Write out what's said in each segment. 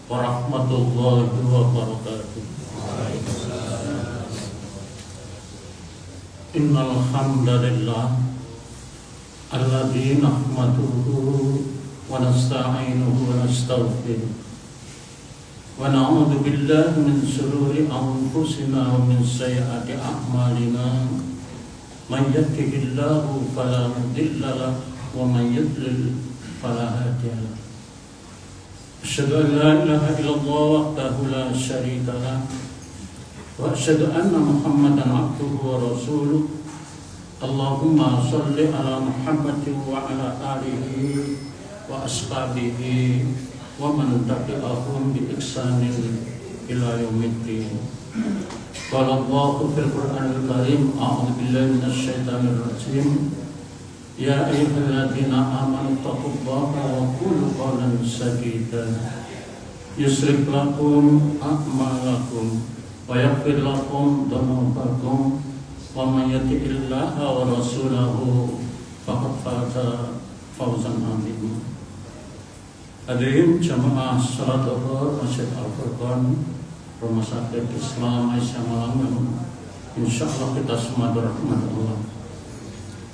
warahmatullahi wabarakatuh. Innal hamdalillah alladzi nahmaduhu wa nasta'inuhu wa nastaghfiruh wa na'udzu billahi min shururi anfusina wa min sayyiati a'malina. Man yahdihillahu fala mudilla lahu wa man yudlil fala hadiya lahu. Asyhadu an la ilaha illallah wahdahu la syarika lahu wa asyhadu anna Muhammadan abduhu wa rasuluh. Allahumma shalli ala Muhammadin wa ala alihi wa ashabihi wa man tabi'ahum bi ihsanin ila yaumiddin. Qala Allahu fil Qur'anil Karim, a'udzu billahi minasy syaithanir rajim. Ya ayyuhalladzina amanu taqullaha wa qulu qawlan sadida yushrih lakum a'malakum wa yaghfir lakum dhunubakum wa may yuti'illaha wa rasulahu faqad faza fawzan 'azima. Hadirin jamaah salat Zuhur Masjid Al-Furqan Rumah Sakit Islam Aisyah Malang, insyaallah kita semua berahmat Allah.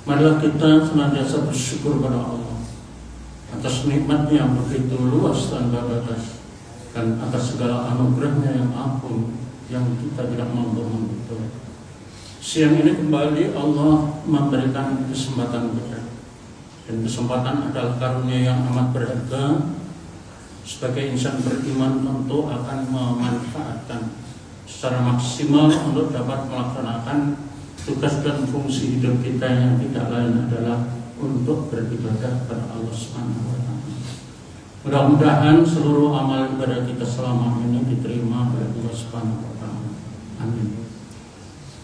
Marilah kita senantiasa bersyukur pada Allah atas nikmatnya yang begitu luas tanpa batas, dan atas segala anugerahnya yang agung yang kita tidak mampu menghitung. Siang ini kembali Allah memberikan kesempatan kita, dan kesempatan adalah karunia yang amat berharga. Sebagai insan beriman tentu akan memanfaatkan secara maksimal untuk dapat melaksanakan tugas dan fungsi hidup kita yang tidak lain adalah untuk beribadah kepada Allah Subhanahu wa taala. Mudah-mudahan seluruh amal ibadah kita selama ini diterima oleh Allah Subhanahu wa taala. Amin.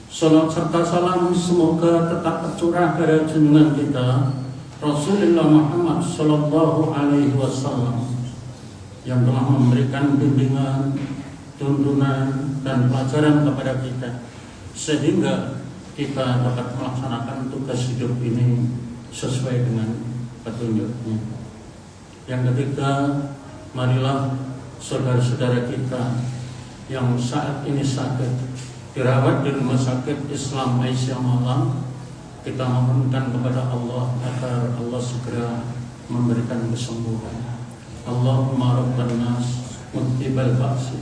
Salam serta salam semoga tetap tercurah pada junjungan kita Rasulullah Muhammad sallallahu alaihi wasallam yang telah memberikan bimbingan, tuntunan dan pelajaran kepada kita sehingga kita dapat melaksanakan tugas hidup ini sesuai dengan petunjuknya. Yang ketiga, marilah saudara-saudara kita yang saat ini sakit dirawat di Rumah Sakit Islam Aisyah Malang, kita memohonkan kepada Allah agar Allah segera memberikan kesembuhan. Allahumma rabban nas mutibal ba'si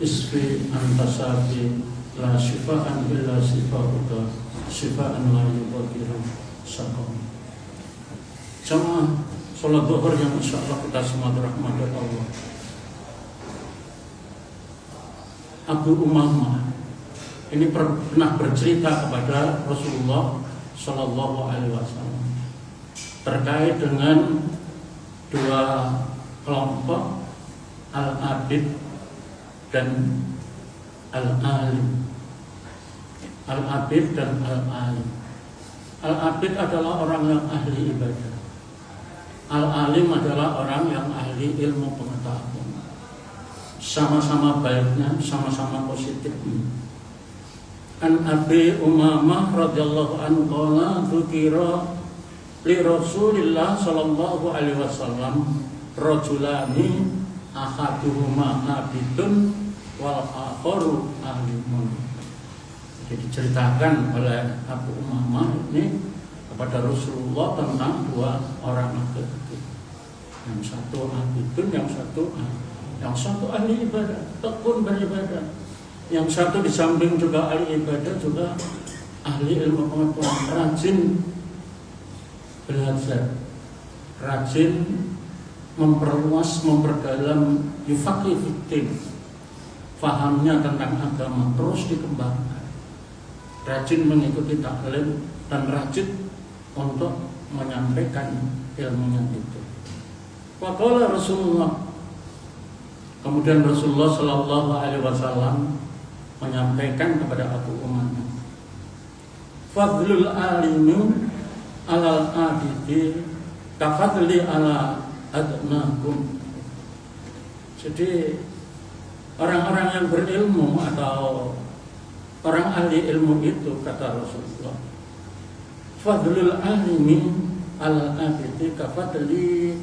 isfi anta syafi la shifaan illa shifauka shifaan la yughadiru saqam. Jamaah salat Zuhur yang insyaallah kita semua dirahmati Allah. Abu Umamah ini pernah bercerita kepada Rasulullah sallallahu alaihi wasallam terkait dengan dua kelompok, al-abid dan al-alim. Al-abid dan al-alim. Al-abid adalah orang yang ahli ibadah. Al-alim adalah orang yang ahli ilmu pengetahuan. Sama-sama baiknya, sama-sama positifnya. An Abi Umamah radhiyallahu anhu qala dzukira li Rasulillah sallallahu alaihi wasallam rajulani ahaduhuma abidun wal akharu alimun. Jadi diceritakan oleh Abu Umamah ini kepada Rasulullah tentang dua orang laki-laki. Yang satu abidun, yang satu ahli ibadah, tekun beribadah. Yang satu di samping juga ahli ibadah, juga ahli ilmu pengetahuan, rajin belajar, rajin memperluas, memperdalam yufaqih fiddin, fahamnya tentang agama terus dikembangkan, rajin mengikuti taklim dan rajin untuk menyampaikan ilmunya itu. Waqala Rasulullah, kemudian Rasulullah sallallahu alaihi wasallam menyampaikan kepada Abu Umamah, fadlul alimi alal abidi kafadli ala adnakum. Jadi orang-orang yang berilmu atau orang ahli ilmu itu, kata Rasulullah, fadlul alimi alal abidi kafadli.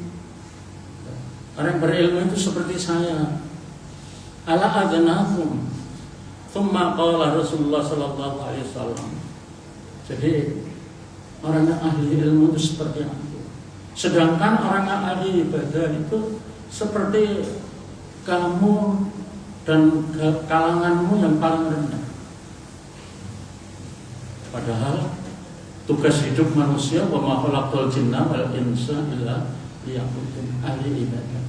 Orang berilmu itu seperti saya ala adnakum. Tsumma qala Rasulullah sallallahu alaihi wasallam. Jadi orang yang ahli ilmu itu seperti itu. Sedangkan orang yang ahli ibadah itu seperti kamu dan kalanganmu yang paling rendah. Padahal tugas hidup manusia wa ma khalaqtul jinna wal insa illa liya'budun, ahli ibadah.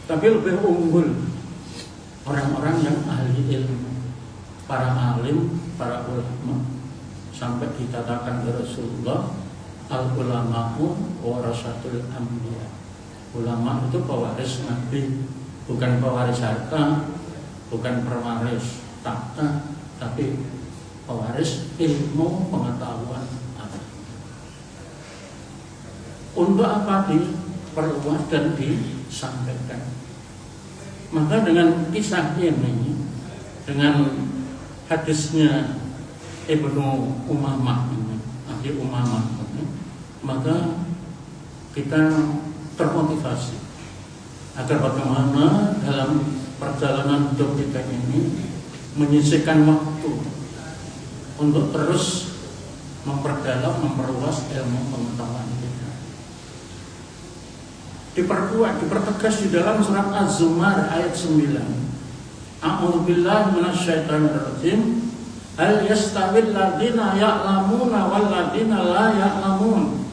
Tapi lebih unggul orang-orang yang ahli ilmu, para alim, para ulama. Sampai dikatakan oleh Rasulullah, al-ulama'u warasatul anbiya. Ulama itu pewaris nabi, bukan pewaris harta, bukan pewaris tahta, tapi pewaris ilmu pengetahuan agama. Untuk apa diperluas dan disampaikan? Maka dengan kisah ini, dengan hadisnya Ibnu Umamah ini, ahli Umamah ini, maka kita termotivasi agar bagaimana dalam perjalanan hidup kita ini menyisihkan waktu untuk terus memperdalam, memperluas ilmu pengetahuan kita. Diperkuat, dipertegas di dalam surat Az-Zumar ayat 9. A'udzubillahi minasyaitonirrajim. Hal yastawil ladzina ya'lamuna wal ladzina la ya'lamun.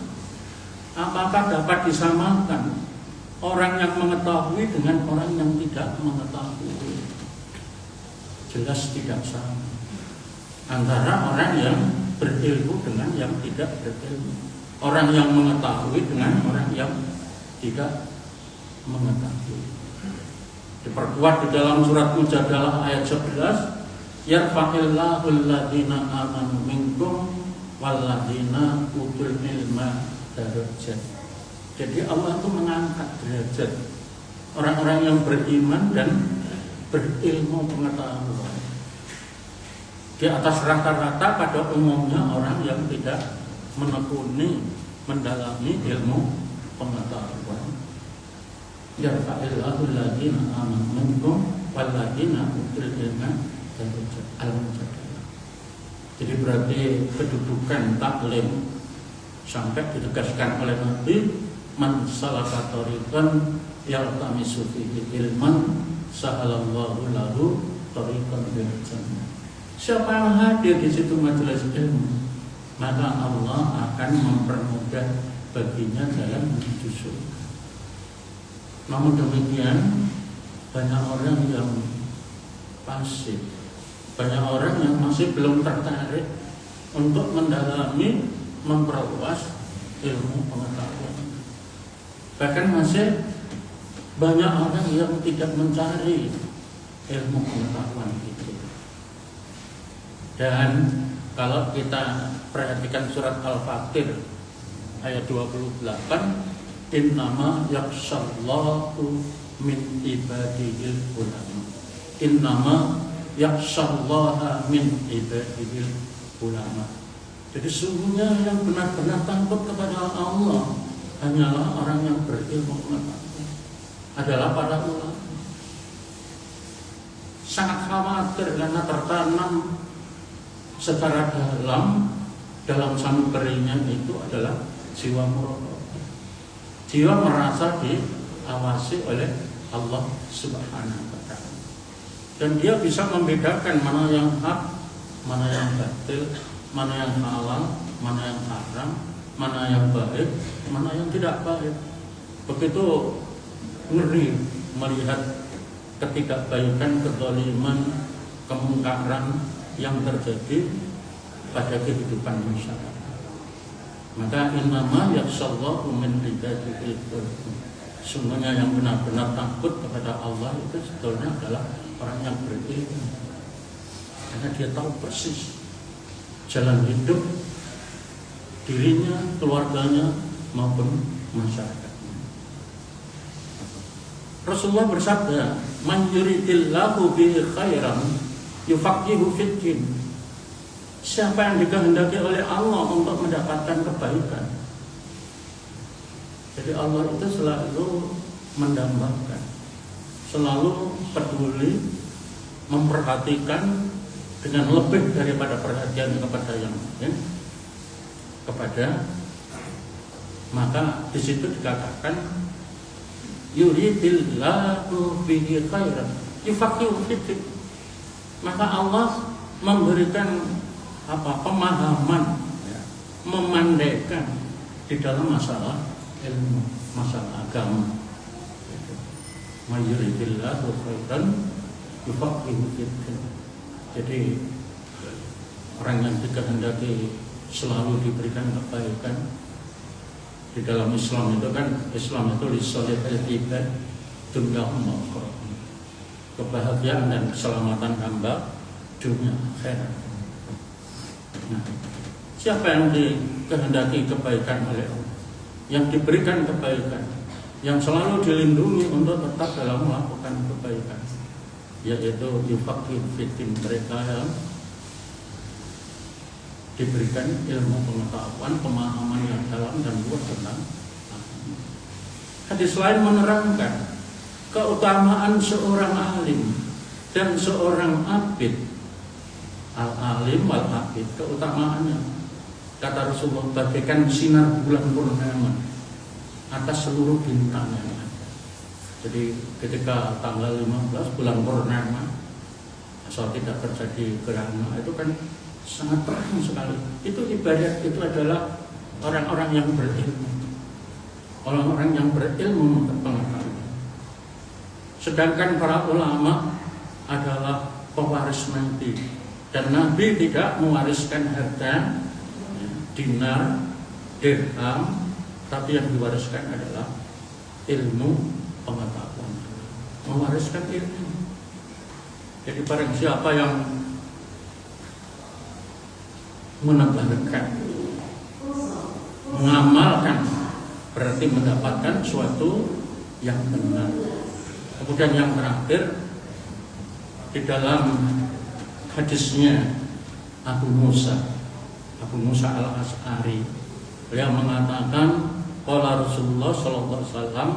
Apakah dapat disamakan orang yang mengetahui dengan orang yang tidak mengetahui? Jelas tidak sama. Antara orang yang berilmu dengan yang tidak berilmu, orang yang mengetahui dengan orang yang tidak mengetahui. Diperkuat di dalam surat Mujadalah ayat 11, yarfa'illahu alladziina aamanu minkum walladziina utul ilma darajat. Jadi Allah itu mengangkat derajat orang-orang yang beriman dan berilmu pengetahuan di atas rata-rata pada umumnya orang yang tidak menekuni, mendalami ilmu pengetahuan. Yarfa'illahu alladziina aamanu minkum walladziina utul ilma darajat. Al-Mujadalah. Jadi berarti kedudukan taklim sampai ditegaskan oleh Nabi, man salaka thariqan yaltamisu fihi ilman sahalallahu lahu thariqan ila jannah. Siapa yang hadir di situ majelis ilmu, maka Allah akan mempermudah baginya jalan menuju surga. Namun demikian, banyak orang yang pasif, banyak orang yang masih belum tertarik untuk mendalami, memperluas ilmu pengetahuan. Bahkan masih banyak orang yang tidak mencari ilmu pengetahuan itu. Dan kalau kita perhatikan surat Al-Fatir ayat 28, innama yakhshallahu min ibadihil ulama. Innama yakhshallaha min ibadihil ulama. Jadi sungguhnya yang benar-benar takut kepada Allah hanyalah orang yang berilmu pengetahuan, adalah para ulama. Sangat khawatir karena tertanam secara dalam sanubarinya itu adalah jiwa muraqabah. Jiwa merasa diawasi oleh Allah Subhanahu wa ta'ala. Dan dia bisa membedakan mana yang hak, mana yang batil, mana yang halal, mana yang haram, mana yang baik, mana yang tidak baik. Begitu ngeri melihat ketidakbaikan, kezaliman, kemungkaran yang terjadi pada kehidupan masyarakat. Maka innama yakhshallahu min ibadihi ulama. Sungguhnya yang benar-benar takut kepada Allah itu sebetulnya adalah orang yang berilmu, karena dia tahu persis jalan hidup dirinya, keluarganya maupun masyarakatnya. Rasulullah bersabda, man yuridillahu bihi khairan yufaqihu fid din. Siapa yang dikehendaki oleh Allah untuk mendapatkan kebaikan. Jadi Allah itu selalu mendambakan, selalu peduli memperhatikan dengan lebih daripada perhatian kepada yang lain, maka di situ dikatakan yuridillahu bihi khairan yufaqihu fiddin. Maka Allah memberikan pemahaman, memandaikan di dalam masalah ilmu, masalah agama. Yuridillahu khairan yufaqihu fiddin. Jadi orang yang dikehendaki selalu diberikan kebaikan di dalam Islam itu kan, Islam itu lisolihil ibad dunya wa ukhra, kebahagiaan dan keselamatan hamba dunia akhirat. Nah, siapa yang dikehendaki kebaikan oleh Allah, yang diberikan kebaikan, yang selalu dilindungi untuk tetap dalam melakukan kebaikan, yaitu yufaqihu fiddin, mereka yang diberikan ilmu pengetahuan, pemahaman yang dalam dan luas tentang agama. Hadis lain menerangkan keutamaan seorang alim dan seorang abid. Al-alim wal abid, keutamaannya, kata Rasulullah, bagaikan sinar bulan purnama atas seluruh bintang yang ada. Jadi ketika tanggal 15 bulan purnama, asal tidak terjadi gerhana, itu kan sangat terang sekali. Itu ibadat, itu adalah orang-orang yang berilmu, orang-orang yang berilmu pengetahuan. Sedangkan para ulama adalah pewaris Nabi, dan Nabi tidak mewariskan harta, dinar, dirham, tapi yang diwariskan adalah ilmu pengetahuan, mewariskan ilmu. Jadi barang siapa yang menebarkan, mengamalkan, berarti mendapatkan suatu yang benar. Kemudian yang terakhir, di dalam hadisnya Abu Musa al-Asy'ari, beliau mengatakan, qala Rasulullah sallallahu alaihi wasallam,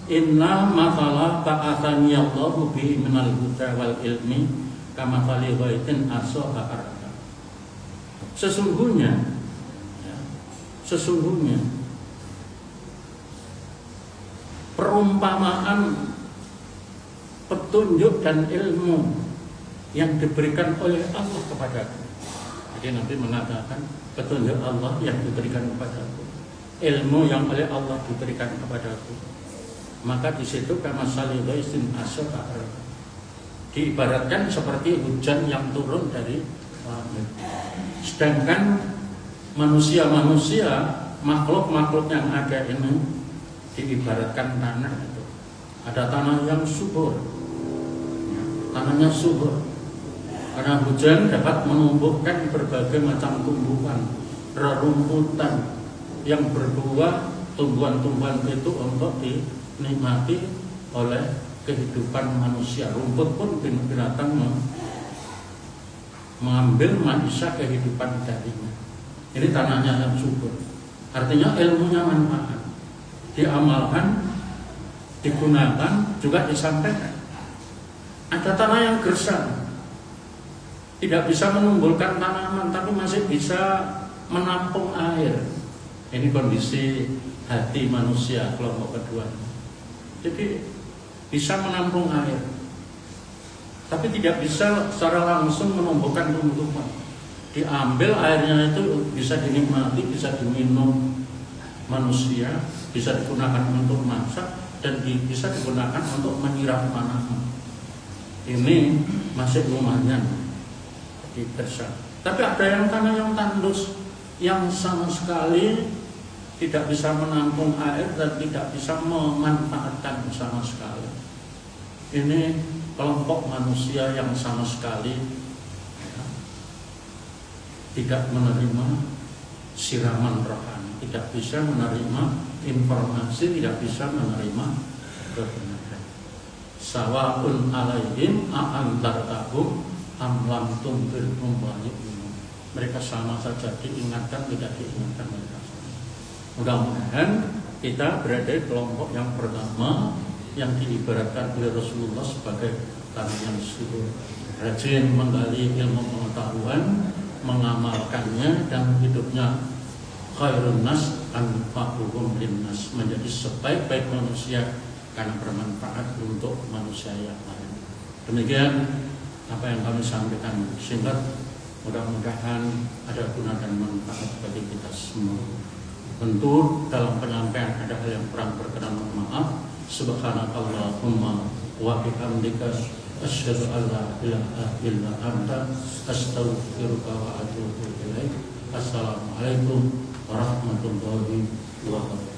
inna mathala ba'athani Allahu bihi minal huda wal ilmi kama thali ghaitin asoha araka. Sesungguhnya perumpamaan petunjuk dan ilmu yang diberikan oleh Allah kepadaku. Jadi Nabi mengatakan petunjuk Allah yang diberikan kepadaku, ilmu yang oleh Allah diberikan kepadaku. Maka di situ kama salih ghaisin asoha araka, diibaratkan seperti hujan yang turun dari langit. Sedangkan manusia-manusia, makhluk-makhluk yang ada ini diibaratkan tanah itu. Ada tanah yang subur, tanahnya subur, karena hujan dapat menumbuhkan berbagai macam tumbuhan, rerumputan yang berbuah, tumbuhan-tumbuhan itu untuk dinikmati oleh kehidupan manusia. Rumput pun binatang mengambil manusia kehidupan darinya. Ini tanahnya yang subur, artinya ilmunya manfaat, diamalkan, digunakan, juga disampaikan. Ada tanah yang gersang, tidak bisa menumbuhkan tanaman, tapi masih bisa menampung air. Ini kondisi hati manusia kelompok kedua. Jadi bisa menampung air, tapi tidak bisa secara langsung menumbuhkan tumbuhan. Diambil airnya itu bisa dinikmati, bisa diminum manusia, bisa digunakan untuk masak, dan bisa digunakan untuk menyiram tanaman. Ini masih lumayan digersang. Tapi ada yang tanah yang tandus, yang sama sekali tidak bisa menampung air dan tidak bisa memanfaatkan sama sekali. Ini kelompok manusia yang sama sekali tidak menerima siraman rohani, tidak bisa menerima informasi, tidak bisa menerima kebenaran. Sawa'un alaihim a'antartahum am lam tunzirhum la yu'minun. Mereka sama saja, diingatkan tidak diingatkan mereka sama. Mudah-mudahan kita berada di kelompok yang pertama yang diibaratkan oleh Rasulullah sebagai tanah yang subur. rajin menggali ilmu pengetahuan, mengamalkannya, dan hidupnya khairun nas anfa'uhum linnas, menjadi sebaik-baik manusia karena bermanfaat untuk manusia yang lain. Demikian apa yang kami sampaikan singkat, mudah-mudahan ada guna dan manfaat bagi kita semua. Tentu dalam penyampaian ada hal yang kurang berkenan, mohon maaf. Subhanakallahumma wa bihamdika asyhadu an la ilaha illa anta astaghfiruka wa atubu ilaik. Assalamualaikum warahmatullahi wabarakatuh.